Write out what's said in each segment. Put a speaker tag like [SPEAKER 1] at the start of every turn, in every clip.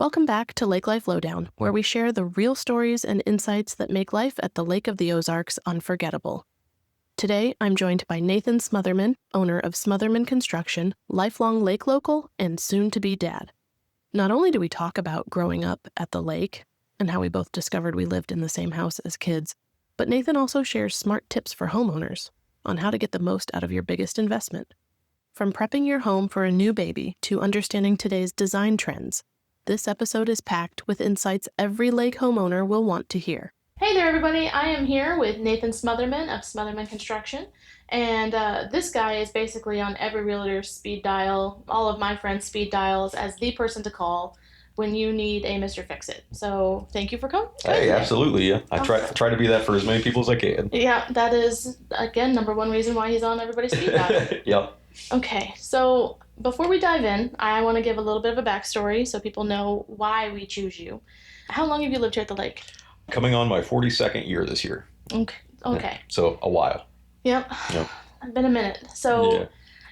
[SPEAKER 1] Welcome back to Lake Life Lowdown, where we share the real stories and insights that make life at the Lake of the Ozarks unforgettable. Today, I'm joined by Nathan Smotherman, owner of Smotherman Construction, lifelong lake local, and soon-to-be dad. Not only do we talk about growing up at the lake and how we both discovered we lived in the same house as kids, but Nathan also shares smart tips for homeowners on how to get the most out of your biggest investment. From prepping your home for a new baby to understanding today's design trends, this episode is packed with insights every lake homeowner will want to hear. Hey there, everybody. I am here with Nathan Smotherman of Smotherman Construction. And this guy is basically on every realtor's speed dial, all of my friends' speed dials, as the person to call when you need a Mr. Fix-It. So thank you for coming.
[SPEAKER 2] Hey, absolutely. Yeah. I try to be that for as many people as I can.
[SPEAKER 1] Yeah, that is, again, number one reason why he's on everybody's speed dial.
[SPEAKER 2] Yep.
[SPEAKER 1] Okay, so before we dive in, I want to give a little bit of a backstory so people know why we choose you. How long have you lived here at the lake?
[SPEAKER 2] Coming on my 42nd year this year.
[SPEAKER 1] Okay.
[SPEAKER 2] Yeah, so a while.
[SPEAKER 1] Yep.
[SPEAKER 2] Yep.
[SPEAKER 1] It's been a minute. So
[SPEAKER 2] Yeah.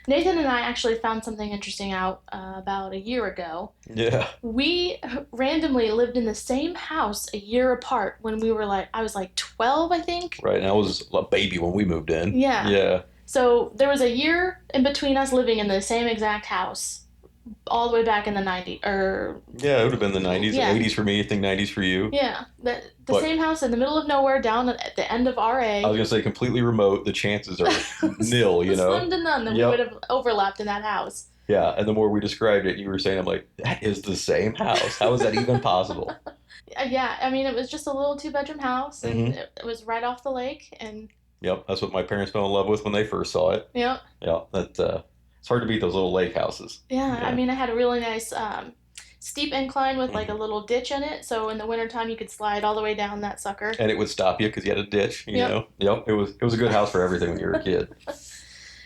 [SPEAKER 1] Nathan and I actually found something interesting out about a year ago.
[SPEAKER 2] Yeah.
[SPEAKER 1] We randomly lived in the same house a year apart when we were I was like 12, I think.
[SPEAKER 2] Right. And I was a baby when we moved in.
[SPEAKER 1] Yeah.
[SPEAKER 2] Yeah.
[SPEAKER 1] So there was a year in between us living in the same exact house, all the way back in the 90s.
[SPEAKER 2] Yeah, it would have been the 90s,
[SPEAKER 1] Yeah.
[SPEAKER 2] 80s for me, I think 90s for you.
[SPEAKER 1] Yeah, the same house in the middle of nowhere down at the end of RA.
[SPEAKER 2] I was going to say completely remote. The chances are nil, you know?
[SPEAKER 1] Slim to none that we
[SPEAKER 2] Yep.
[SPEAKER 1] would have overlapped in that house.
[SPEAKER 2] Yeah, and the more we described it, you were saying, I'm like, that is the same house. How is that even possible?
[SPEAKER 1] Yeah, I mean, it was just a little two-bedroom house, and
[SPEAKER 2] Mhm.
[SPEAKER 1] it was right off the lake, and
[SPEAKER 2] Yep, that's what my parents fell in love with when they first saw it.
[SPEAKER 1] yep.
[SPEAKER 2] Yeah, it's hard to beat those little lake houses.
[SPEAKER 1] Yeah, I
[SPEAKER 2] Yeah.
[SPEAKER 1] mean, I had a really nice steep incline with like a
[SPEAKER 2] Mhm.
[SPEAKER 1] little ditch in it, so in the wintertime you could slide all the way down that sucker.
[SPEAKER 2] And it would stop you because you had a ditch, you
[SPEAKER 1] Yep.
[SPEAKER 2] know? Yep, it was a good house for everything when you were a kid.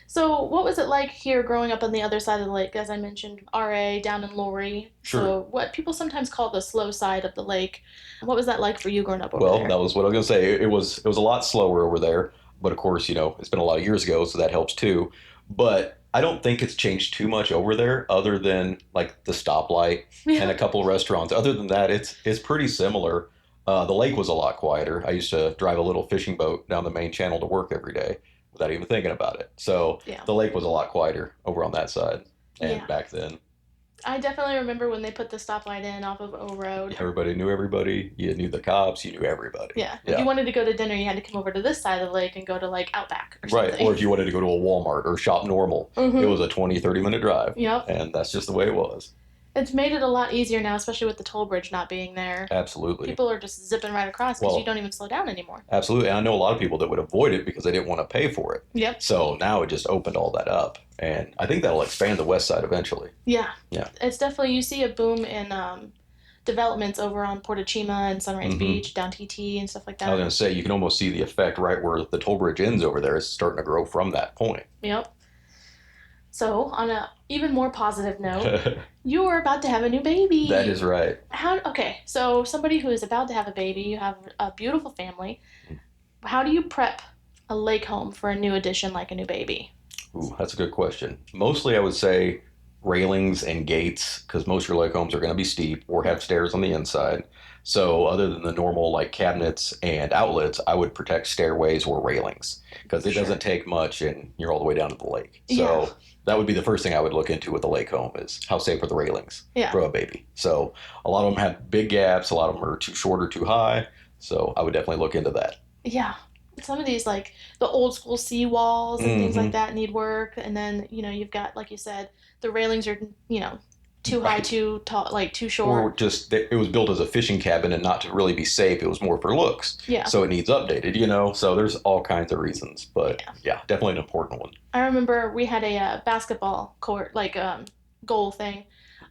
[SPEAKER 1] So what was it like here growing up on the other side of the lake? As I mentioned, RA down in Lowry.
[SPEAKER 2] Sure.
[SPEAKER 1] So what people sometimes call the slow side of the lake. What was that like for you growing up over
[SPEAKER 2] Well,
[SPEAKER 1] there?
[SPEAKER 2] that was what I was going to say. It was a lot slower over there, but of course, it's been a lot of years ago, so that helps too. But I don't think it's changed too much over there other than like the stoplight and a couple of restaurants. Other than that, it's pretty similar. The lake was a lot quieter. I used to drive a little fishing boat down the main channel to work every day without even thinking about it. So
[SPEAKER 1] Yeah.
[SPEAKER 2] the lake was a lot quieter over on that side. And
[SPEAKER 1] Yeah.
[SPEAKER 2] back then,
[SPEAKER 1] I definitely remember when they put the stoplight in off of O Road.
[SPEAKER 2] everybody knew everybody. You knew the cops. You knew everybody.
[SPEAKER 1] Yeah. If you wanted to go to dinner, you had to come over to this side of the lake and go to like Outback or something.
[SPEAKER 2] Right. Or if you wanted to go to a Walmart or shop normal,
[SPEAKER 1] Mhm.
[SPEAKER 2] it was a 20, 30-minute drive.
[SPEAKER 1] Yep.
[SPEAKER 2] And that's just the way it was.
[SPEAKER 1] It's made it a lot easier now, especially with the toll bridge not being there.
[SPEAKER 2] Absolutely.
[SPEAKER 1] People are just zipping right across because
[SPEAKER 2] Well-
[SPEAKER 1] you don't even slow down anymore.
[SPEAKER 2] Absolutely. And I know a lot of people that would avoid it because they didn't want to pay for it.
[SPEAKER 1] Yep.
[SPEAKER 2] So now it just opened all that up. And I think that'll expand the west side eventually.
[SPEAKER 1] Yeah.
[SPEAKER 2] Yeah.
[SPEAKER 1] It's definitely, you see a boom in developments over on Portachima and Sunrise
[SPEAKER 2] Mhm.
[SPEAKER 1] Beach, down TT and stuff like
[SPEAKER 2] I was
[SPEAKER 1] that.
[SPEAKER 2] going to say, you can almost see the effect right where the toll bridge ends over there. It's starting to grow from that point.
[SPEAKER 1] Yep. So, on a even more positive note, you are about to have a new baby.
[SPEAKER 2] That is right.
[SPEAKER 1] Okay, so somebody who is about to have a baby, you have a beautiful family. How do you prep a lake home for a new addition like a new baby?
[SPEAKER 2] Ooh, that's a good question. Mostly I would say railings and gates because most of your lake homes are going to be steep or have stairs on the inside. So other than the normal like cabinets and outlets, I would protect stairways or railings because it
[SPEAKER 1] Sure.
[SPEAKER 2] doesn't take much and you're all the way down to the lake. So
[SPEAKER 1] Yeah.
[SPEAKER 2] that would be the first thing I would look into with a lake home is how safe are the railings
[SPEAKER 1] Yeah.
[SPEAKER 2] for a baby. So a lot of them have big gaps. A lot of them are too short or too high. So I would definitely look into that.
[SPEAKER 1] Yeah. Some of these, like the old school seawalls and things
[SPEAKER 2] Mhm.
[SPEAKER 1] like that, need work. And then, you've got, like you said, the railings are, too high,
[SPEAKER 2] Right.
[SPEAKER 1] too tall, like too
[SPEAKER 2] Or
[SPEAKER 1] short.
[SPEAKER 2] just it was built as a fishing cabin and not to really be safe. It was more for looks.
[SPEAKER 1] Yeah.
[SPEAKER 2] So it needs updated. So there's all kinds of reasons. But yeah, definitely an important one.
[SPEAKER 1] I remember we had a basketball court, goal thing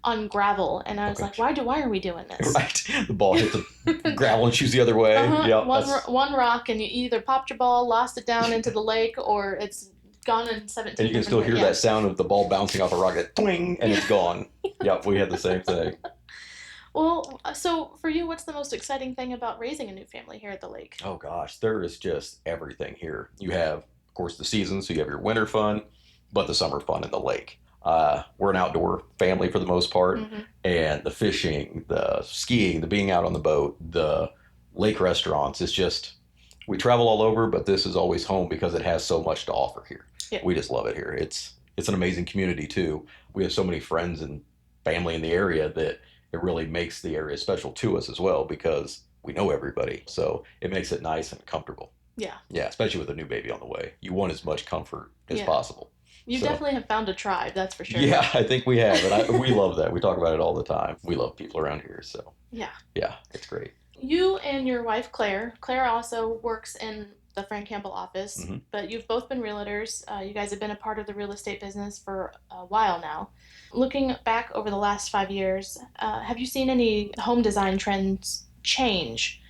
[SPEAKER 1] on gravel. And I was
[SPEAKER 2] Okay.
[SPEAKER 1] like, why are we doing this?
[SPEAKER 2] Right. The ball hits the gravel and shoots the other way.
[SPEAKER 1] Uh-huh.
[SPEAKER 2] Yeah.
[SPEAKER 1] One rock, and you either popped your ball, lost it down into the lake, or it's gone in 17
[SPEAKER 2] And you can still hear
[SPEAKER 1] different
[SPEAKER 2] that sound of the ball bouncing off a rock, that twing, and it's gone. Yep, we had the same thing.
[SPEAKER 1] Well, so for you, what's the most exciting thing about raising a new family here at the lake?
[SPEAKER 2] Oh gosh, there is just everything here. You have, of course, the season, so you have your winter fun, but the summer fun in the lake. We're an outdoor family for the most part,
[SPEAKER 1] Mm-hmm.
[SPEAKER 2] and the fishing, the skiing, the being out on the boat, the lake restaurants, it's just we travel all over, but this is always home because it has so much to offer here.
[SPEAKER 1] Yeah.
[SPEAKER 2] We just love it here. It's an amazing community too. We have so many friends and family in the area that it really makes the area special to us as well because we know everybody. So it makes it nice and comfortable.
[SPEAKER 1] Yeah.
[SPEAKER 2] Yeah, especially with a new baby on the way. You want as much comfort as
[SPEAKER 1] Yeah.
[SPEAKER 2] possible.
[SPEAKER 1] You
[SPEAKER 2] So,
[SPEAKER 1] definitely have found a tribe, that's for sure.
[SPEAKER 2] yeah, I think we have. We love that. We talk about it all the time. We love people around here. So,
[SPEAKER 1] Yeah.
[SPEAKER 2] yeah, it's great.
[SPEAKER 1] You and your wife, Claire also works in the Frank Campbell office,
[SPEAKER 2] Hmm.
[SPEAKER 1] but you've both been realtors. You guys have been a part of the real estate business for a while now. Looking back over the last 5 years, have you seen any home design trends change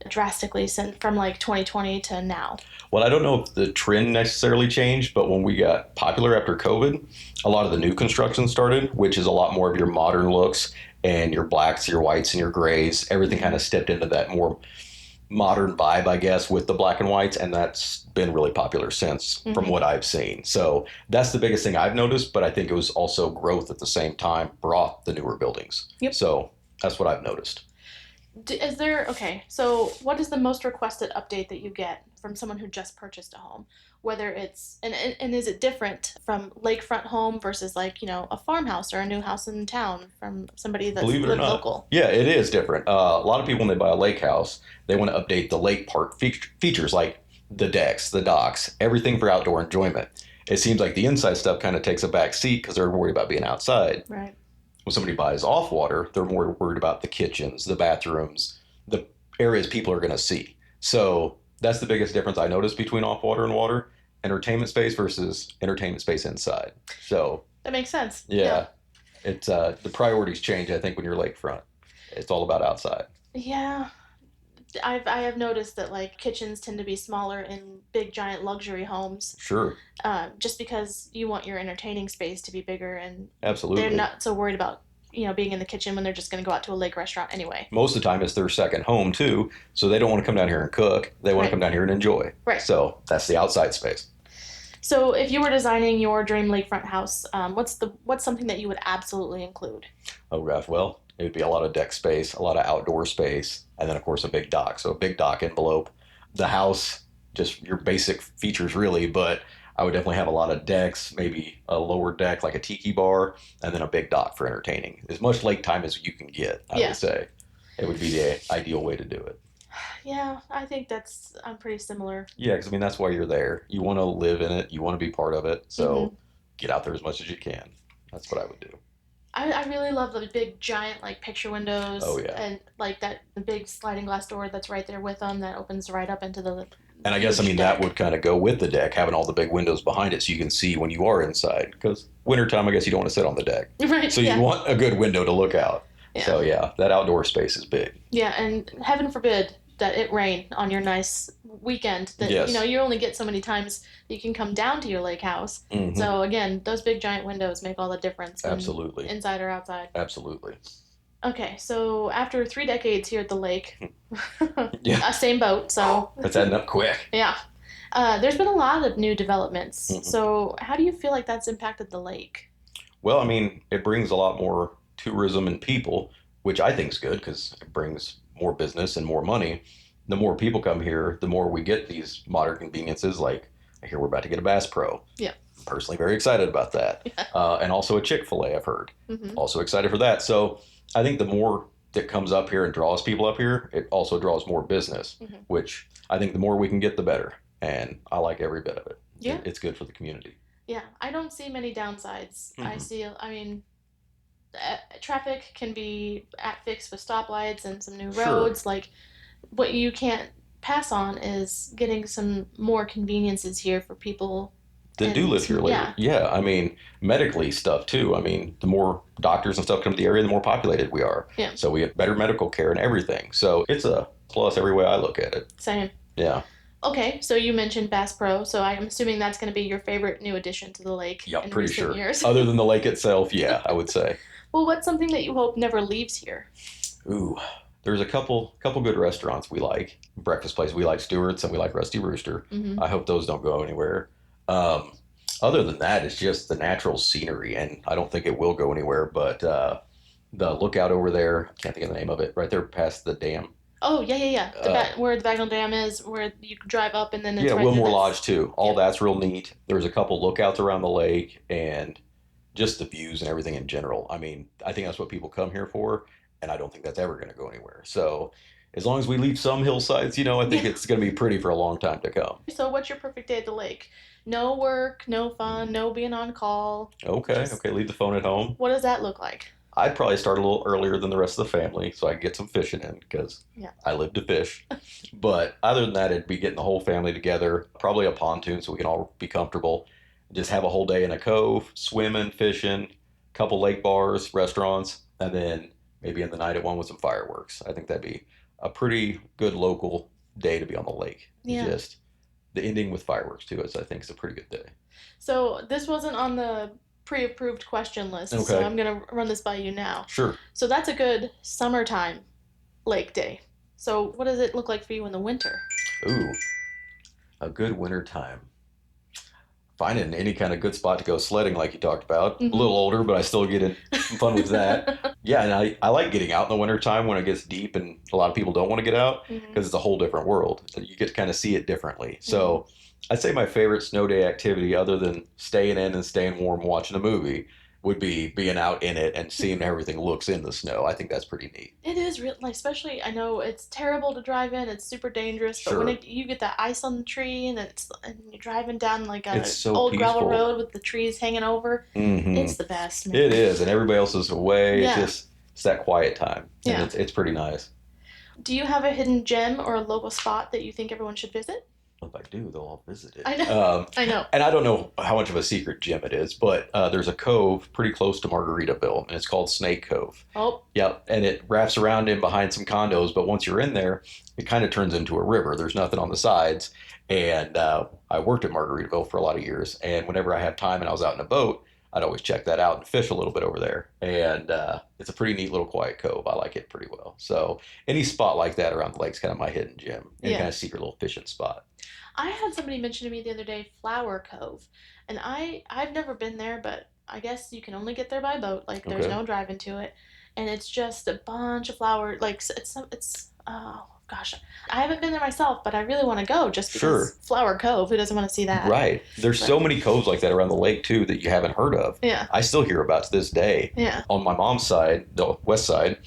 [SPEAKER 1] drastically since from like 2020 to now?
[SPEAKER 2] Well, I don't know if the trend necessarily changed, but when we got popular after COVID, a lot of the new construction started, which is a lot more of your modern looks and your blacks, your whites, and your grays. Everything kind of stepped into that more modern vibe, I guess, with the black and whites, and that's been really popular since, from
[SPEAKER 1] Mm-hmm.
[SPEAKER 2] what I've seen. So that's the biggest thing I've noticed, but I think it was also growth at the same time brought the newer buildings.
[SPEAKER 1] Yep.
[SPEAKER 2] So that's what I've noticed.
[SPEAKER 1] Is there, okay, so what is the most requested update that you get from someone who just purchased a home? Whether it's, and is it different from lakefront home versus like, a farmhouse or a new house in town from somebody that's
[SPEAKER 2] Believe it or
[SPEAKER 1] lived
[SPEAKER 2] not.
[SPEAKER 1] local?
[SPEAKER 2] Yeah, it is different. A lot of people, when they buy a lake house, they want to update the lake park features like the decks, the docks, everything for outdoor enjoyment. It seems like the inside stuff kind of takes a back seat because they're worried about being outside.
[SPEAKER 1] Right.
[SPEAKER 2] When somebody buys off water, they're more worried about the kitchens, the bathrooms, the areas people are going to see. So that's the biggest difference I noticed between off water and water entertainment space versus entertainment space inside. So
[SPEAKER 1] That makes sense.
[SPEAKER 2] yeah, it's the priorities change. I think when you're lakefront, it's all about outside.
[SPEAKER 1] Yeah. I have noticed that like kitchens tend to be smaller in big giant luxury homes,
[SPEAKER 2] Sure,
[SPEAKER 1] just because you want your entertaining space to be bigger, and they're
[SPEAKER 2] absolutely.
[SPEAKER 1] not so worried about being in the kitchen when they're just going to go out to a lake restaurant anyway.
[SPEAKER 2] Most of the time, it's their second home too, so they don't want to come down here and cook. They want to
[SPEAKER 1] Right.
[SPEAKER 2] come down here and enjoy.
[SPEAKER 1] Right.
[SPEAKER 2] So that's the outside space.
[SPEAKER 1] So if you were designing your dream lakefront house, what's something that you would absolutely include?
[SPEAKER 2] Oh gosh, well, it would be a lot of deck space, a lot of outdoor space, and then of course a big dock. So a big dock envelope. The house, just your basic features really, but I would definitely have a lot of decks, maybe a lower deck like a tiki bar, and then a big dock for entertaining. As much lake time as you can get, I
[SPEAKER 1] Yeah.
[SPEAKER 2] would say. It would be the ideal way to do it.
[SPEAKER 1] Yeah, I think I'm pretty similar.
[SPEAKER 2] Yeah, because I mean, that's why you're there. You want to live in it, you want to be part of it. So get out there as much as you can. That's what I would do.
[SPEAKER 1] I really love the big giant like picture windows.
[SPEAKER 2] Oh, yeah.
[SPEAKER 1] And like that big sliding glass door that's right there with them that opens right up into the
[SPEAKER 2] And I guess, I
[SPEAKER 1] huge
[SPEAKER 2] mean, that
[SPEAKER 1] deck.
[SPEAKER 2] would kind of go with the deck, having all the big windows behind it so you can see when you are inside. Because wintertime, I guess you don't want to sit on the deck.
[SPEAKER 1] Right.
[SPEAKER 2] So
[SPEAKER 1] Yeah.
[SPEAKER 2] you want a good window to look out.
[SPEAKER 1] Yeah.
[SPEAKER 2] So yeah, that outdoor space is big.
[SPEAKER 1] Yeah, and heaven forbid that it rain on your nice weekend. That
[SPEAKER 2] Yes.
[SPEAKER 1] you only get so many times that you can come down to your lake house.
[SPEAKER 2] Mhm.
[SPEAKER 1] So again, those big giant windows make all the difference. When
[SPEAKER 2] Absolutely.
[SPEAKER 1] Inside or outside.
[SPEAKER 2] Absolutely.
[SPEAKER 1] Okay, so after 3 decades here at the lake,
[SPEAKER 2] Yeah.
[SPEAKER 1] same boat. So
[SPEAKER 2] It's adding up quick.
[SPEAKER 1] yeah, there's been a lot of new developments.
[SPEAKER 2] Mhm.
[SPEAKER 1] So how do you feel like that's impacted the lake?
[SPEAKER 2] Well, I mean, it brings a lot more tourism and people, which I think is good because it brings more business and more money. The more people come here, the more we get these modern conveniences. Like I hear we're about to get a Bass Pro.
[SPEAKER 1] Yeah.
[SPEAKER 2] I'm personally very excited about that.
[SPEAKER 1] Yeah.
[SPEAKER 2] And also a Chick-fil-A, I've heard.
[SPEAKER 1] Hmm.
[SPEAKER 2] Also excited for that. So I think the more that comes up here and draws people up here, it also draws more business,
[SPEAKER 1] Mhm.
[SPEAKER 2] which I think the more we can get, the better. And I like every bit of it.
[SPEAKER 1] Yeah.
[SPEAKER 2] It's good for the community.
[SPEAKER 1] Yeah, I don't see many downsides.
[SPEAKER 2] Mhm.
[SPEAKER 1] I mean, traffic can be fixed with stoplights and some new
[SPEAKER 2] Sure.
[SPEAKER 1] roads. Like, what you can't pass on is getting some more conveniences here for people
[SPEAKER 2] That do
[SPEAKER 1] and
[SPEAKER 2] live here later. Yeah, I mean, medically stuff too. I mean, the more doctors and stuff come to the area, the more populated we are.
[SPEAKER 1] Yeah.
[SPEAKER 2] So we have better medical care and everything. So it's a plus every way I look at it.
[SPEAKER 1] Same.
[SPEAKER 2] Yeah.
[SPEAKER 1] Okay, so you mentioned Bass Pro, so I'm assuming that's going to be your favorite new addition to the lake
[SPEAKER 2] Yeah,
[SPEAKER 1] in
[SPEAKER 2] pretty
[SPEAKER 1] recent
[SPEAKER 2] sure.
[SPEAKER 1] years.
[SPEAKER 2] Other than the lake itself, yeah, I would say.
[SPEAKER 1] Well, what's something that you hope never leaves here?
[SPEAKER 2] Ooh, there's a couple good restaurants we like. Breakfast place we like Stewart's and we like Rusty Rooster.
[SPEAKER 1] Hmm.
[SPEAKER 2] I hope those don't go anywhere. Other than that, it's just the natural scenery, and I don't think it will go anywhere. But the lookout over there, I can't think of the name of it, right there past the dam.
[SPEAKER 3] Oh, yeah, yeah, yeah.
[SPEAKER 2] Uh,
[SPEAKER 3] Where the Bagnell Dam is, where you drive up and then
[SPEAKER 2] yeah,
[SPEAKER 3] it's right through
[SPEAKER 2] Wilmore
[SPEAKER 3] this.
[SPEAKER 2] Lodge too. All
[SPEAKER 3] Yeah.
[SPEAKER 2] that's real neat. There's a couple lookouts around the lake, and just the views and everything in general. I mean, I think that's what people come here for, and I don't think that's ever going to go anywhere. So, as long as we leave some hillsides, I think
[SPEAKER 3] Yeah.
[SPEAKER 2] it's going to be pretty for a long time to come.
[SPEAKER 3] So, what's your perfect day at the lake? No work, no fun, no being on call.
[SPEAKER 2] Okay,
[SPEAKER 3] Just
[SPEAKER 2] okay, leave the phone at home.
[SPEAKER 3] what does that look like?
[SPEAKER 2] I'd probably start a little earlier than the rest of the family so I can get some fishing in because
[SPEAKER 3] Yeah.
[SPEAKER 2] I live to fish. But other than that, it'd be getting the whole family together, probably a pontoon so we can all be comfortable. Just have a whole day in a cove, swimming, fishing, couple lake bars, restaurants, and then maybe in the night at one with some fireworks. I think that'd be a pretty good local day to be on the lake.
[SPEAKER 3] Yeah.
[SPEAKER 2] Just the ending with fireworks too is I think is a pretty good day.
[SPEAKER 3] So, this wasn't on the pre-approved question list, so
[SPEAKER 2] Okay.
[SPEAKER 3] I'm gonna run this by you now.
[SPEAKER 2] Sure.
[SPEAKER 3] So that's a good summertime lake day. So what does it look like for you in the winter?
[SPEAKER 2] Ooh, a good winter time. Finding any kind of good spot to go sledding, like you talked about.
[SPEAKER 3] Mhm.
[SPEAKER 2] A little older, but I still get in some fun with that. Yeah, and I like getting out in the wintertime when it gets deep and a lot of people don't want to get out
[SPEAKER 3] Mhm.
[SPEAKER 2] because it's a whole different world. You get to kind of see it differently. So I'd say my favorite snow day activity, other than staying in and staying warm watching a movie, would be being out in it and seeing how everything looks in the snow. I think that's pretty neat.
[SPEAKER 3] It is real, like especially I know it's terrible to drive in. It's super dangerous, but when
[SPEAKER 2] Sure.
[SPEAKER 3] you get that ice on the tree and you're driving down like a
[SPEAKER 2] It's so
[SPEAKER 3] old gravel
[SPEAKER 2] peaceful.
[SPEAKER 3] road with the trees hanging over,
[SPEAKER 2] Hmm.
[SPEAKER 3] it's the best, man.
[SPEAKER 2] It is, and everybody else is away.
[SPEAKER 3] Yeah.
[SPEAKER 2] It's that quiet time, and
[SPEAKER 3] Yeah.
[SPEAKER 2] it's pretty nice.
[SPEAKER 3] Do you have a hidden gem or a local spot that you think everyone should visit?
[SPEAKER 2] If I do, they'll all visit it.
[SPEAKER 3] I know. I know.
[SPEAKER 2] And I don't know how much of a secret gem it is, but there's a cove pretty close to Margaritaville, and it's called Snake Cove.
[SPEAKER 3] Oh,
[SPEAKER 2] Yep, and it wraps around in behind some condos, but once you're in there, it kind of turns into a river. There's nothing on the sides, and I worked at Margaritaville for a lot of years, and whenever I have time and I was out in a boat, I'd always check that out and fish a little bit over there. And it's a pretty neat little quiet cove. I like it pretty well. So any spot like that around the lake's kind of my hidden gem, any
[SPEAKER 3] Yeah.
[SPEAKER 2] kind of secret little fishing spot.
[SPEAKER 3] I had somebody mention to me the other day Flower Cove, and I've never been there, but I guess you can only get there by boat. Like there's
[SPEAKER 2] Okay.
[SPEAKER 3] no driving to it, and it's just a bunch of flower. Like it's oh gosh, I haven't been there myself, but I really want to go just because
[SPEAKER 2] Sure.
[SPEAKER 3] Flower Cove. Who doesn't want to see that?
[SPEAKER 2] Right. There's so many coves like that around the lake too that you haven't heard of.
[SPEAKER 3] Yeah.
[SPEAKER 2] I still hear about to this day.
[SPEAKER 3] Yeah.
[SPEAKER 2] On my mom's side, the west side,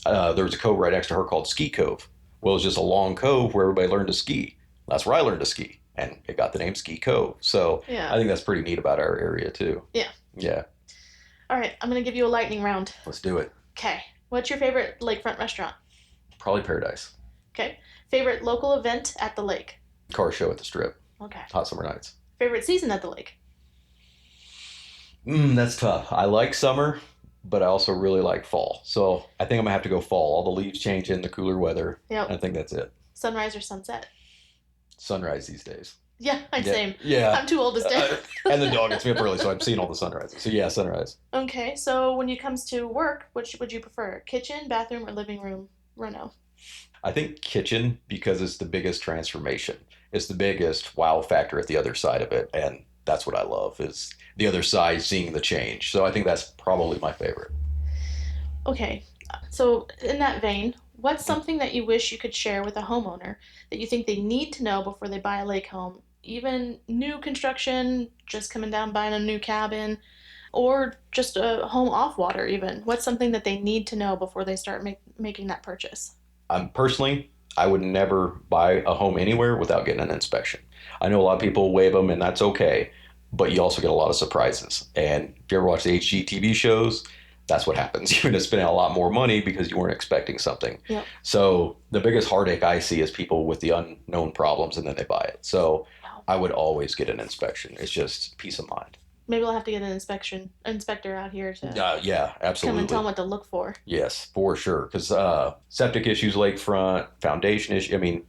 [SPEAKER 2] there was a cove right next to her called Ski Cove. Well, it was just a long cove where everybody learned to ski. That's where I learned to ski, and it got the name Ski Cove. So
[SPEAKER 3] Yeah.
[SPEAKER 2] I think that's pretty neat about our area too.
[SPEAKER 3] Yeah.
[SPEAKER 2] Yeah.
[SPEAKER 3] All right, I'm gonna give you a lightning round.
[SPEAKER 2] Let's do it.
[SPEAKER 3] Okay. What's your favorite lakefront restaurant?
[SPEAKER 2] Probably Paradise.
[SPEAKER 3] Okay. Favorite local event at the lake?
[SPEAKER 2] Car show at the Strip.
[SPEAKER 3] Okay.
[SPEAKER 2] Hot summer nights.
[SPEAKER 3] Favorite season at the lake?
[SPEAKER 2] That's tough. I like summer, but I also really like fall. So I think I'm gonna have to go fall. All the leaves change in the cooler weather.
[SPEAKER 3] Yep.
[SPEAKER 2] I think that's it.
[SPEAKER 3] Sunrise or sunset?
[SPEAKER 2] Sunrise these days.
[SPEAKER 3] Yeah,
[SPEAKER 2] Yeah.
[SPEAKER 3] same.
[SPEAKER 2] Yeah.
[SPEAKER 3] I'm too old to stay.
[SPEAKER 2] And the dog gets me up early, so I'm seeing all the sunrises. So yeah, sunrise.
[SPEAKER 3] Okay, so when it comes to work, which would you prefer? Kitchen, bathroom, or living room? Reno.
[SPEAKER 2] I think kitchen because it's the biggest transformation. It's the biggest wow factor at the other side of it, and that's what I love is the other side seeing the change. So I think that's probably my favorite.
[SPEAKER 3] Okay, so in that vein, what's something that you wish you could share with a homeowner that you think they need to know before they buy a lake home? Even new construction, just coming down buying a new cabin, or just a home off water, even. What's something that they need to know before they start making that purchase?
[SPEAKER 2] Personally, I would never buy a home anywhere without getting an inspection. I know a lot of people waive them, and that's okay, but you also get a lot of surprises. And if you ever watch the HGTV shows, that's what happens. You're going to spend a lot more money because you weren't expecting something.
[SPEAKER 3] Yep.
[SPEAKER 2] So the biggest heartache I see is people with the unknown problems and then they buy it. So I would always get an inspection. It's just peace of mind.
[SPEAKER 3] Maybe we'll have to get an inspector out here to
[SPEAKER 2] Yeah,
[SPEAKER 3] come
[SPEAKER 2] absolutely.
[SPEAKER 3] and tell them what to look for.
[SPEAKER 2] Yes, for sure. Because septic issues, lakefront, foundation issue, I mean,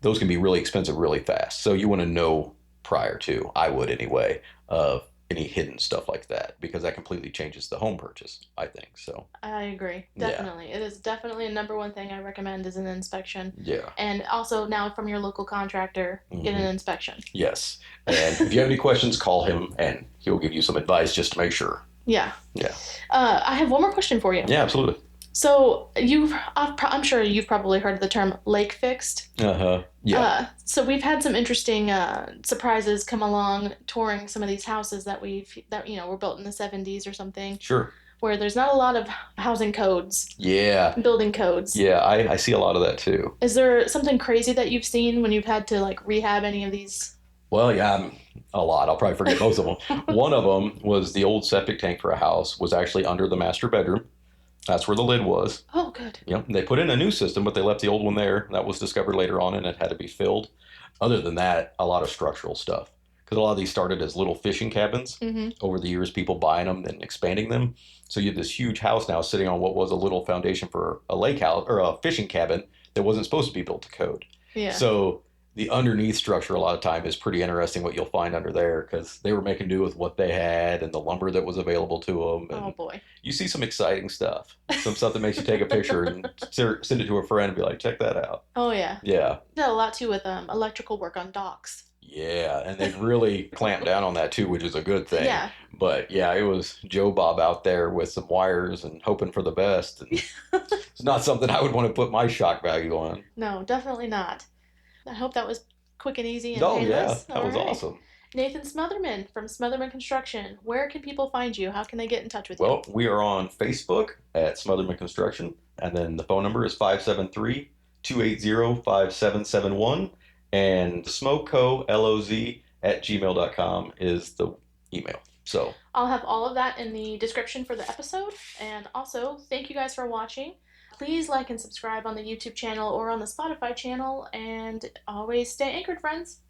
[SPEAKER 2] those can be really expensive really fast. So you want to know prior to, I would anyway, of any hidden stuff like that, because that completely changes the home purchase, I think. So,
[SPEAKER 3] I agree.
[SPEAKER 2] yeah.
[SPEAKER 3] Definitely. It is definitely a number one thing I recommend is an inspection.
[SPEAKER 2] Yeah.
[SPEAKER 3] And also now from your local contractor, get an
[SPEAKER 2] Hmm.
[SPEAKER 3] inspection.
[SPEAKER 2] Yes. And if you have any questions, call him and he'll give you some advice just to make sure.
[SPEAKER 3] Yeah.
[SPEAKER 2] Yeah.
[SPEAKER 3] I have one more question for you.
[SPEAKER 2] Yeah, absolutely.
[SPEAKER 3] So I'm sure you've probably heard of the term lake fixed.
[SPEAKER 2] Uh-huh. Yeah.
[SPEAKER 3] So we've had some interesting surprises come along touring some of these houses that were built in the 70s or something,
[SPEAKER 2] Sure.
[SPEAKER 3] where there's not a lot of housing codes,
[SPEAKER 2] Yeah.
[SPEAKER 3] building codes.
[SPEAKER 2] Yeah, I see a lot of that too.
[SPEAKER 3] Is there something crazy that you've seen when you've had to like rehab any of these?
[SPEAKER 2] Well, yeah, a lot. I'll probably forget most of them. One of them was the old septic tank for a house was actually under the master bedroom. That's where the lid was.
[SPEAKER 3] Oh, good.
[SPEAKER 2] Yep. They put in a new system, but they left the old one there. That was discovered later on, and it had to be filled. Other than that, a lot of structural stuff. Because a lot of these started as little fishing cabins.
[SPEAKER 3] Mm-hmm.
[SPEAKER 2] Over the years, people buying them and expanding them. So you have this huge house now sitting on what was a little foundation for a lake house or a fishing cabin that wasn't supposed to be built to code.
[SPEAKER 3] Yeah.
[SPEAKER 2] So the underneath structure, a lot of time, is pretty interesting what you'll find under there, because they were making do with what they had and the lumber that was available to them. And
[SPEAKER 3] Oh boy.
[SPEAKER 2] you see some exciting stuff, some stuff that makes you take a picture and send it to a friend and be like, check that out.
[SPEAKER 3] Oh yeah.
[SPEAKER 2] Yeah.
[SPEAKER 3] Did a lot too with electrical work on docks.
[SPEAKER 2] Yeah, and they've really clamped down on that too, which is a good thing.
[SPEAKER 3] Yeah.
[SPEAKER 2] But yeah, it was Joe Bob out there with some wires and hoping for the best. And it's not something I would want to put my shock value on.
[SPEAKER 3] No, definitely not. I hope that was quick and easy and
[SPEAKER 2] Oh yeah,
[SPEAKER 3] painless.
[SPEAKER 2] that
[SPEAKER 3] All
[SPEAKER 2] was
[SPEAKER 3] right.
[SPEAKER 2] awesome.
[SPEAKER 3] Nathan Smotherman from Smotherman Construction. Where can people find you? How can they get in touch with you?
[SPEAKER 2] Well, we are on Facebook at Smotherman Construction, and then the phone number is 573-280-5771, and smokeco.loz@gmail.com is the email. So
[SPEAKER 3] I'll have all of that in the description for the episode. And also, thank you guys for watching. Please like and subscribe on the YouTube channel or on the Spotify channel. And always stay anchored, friends.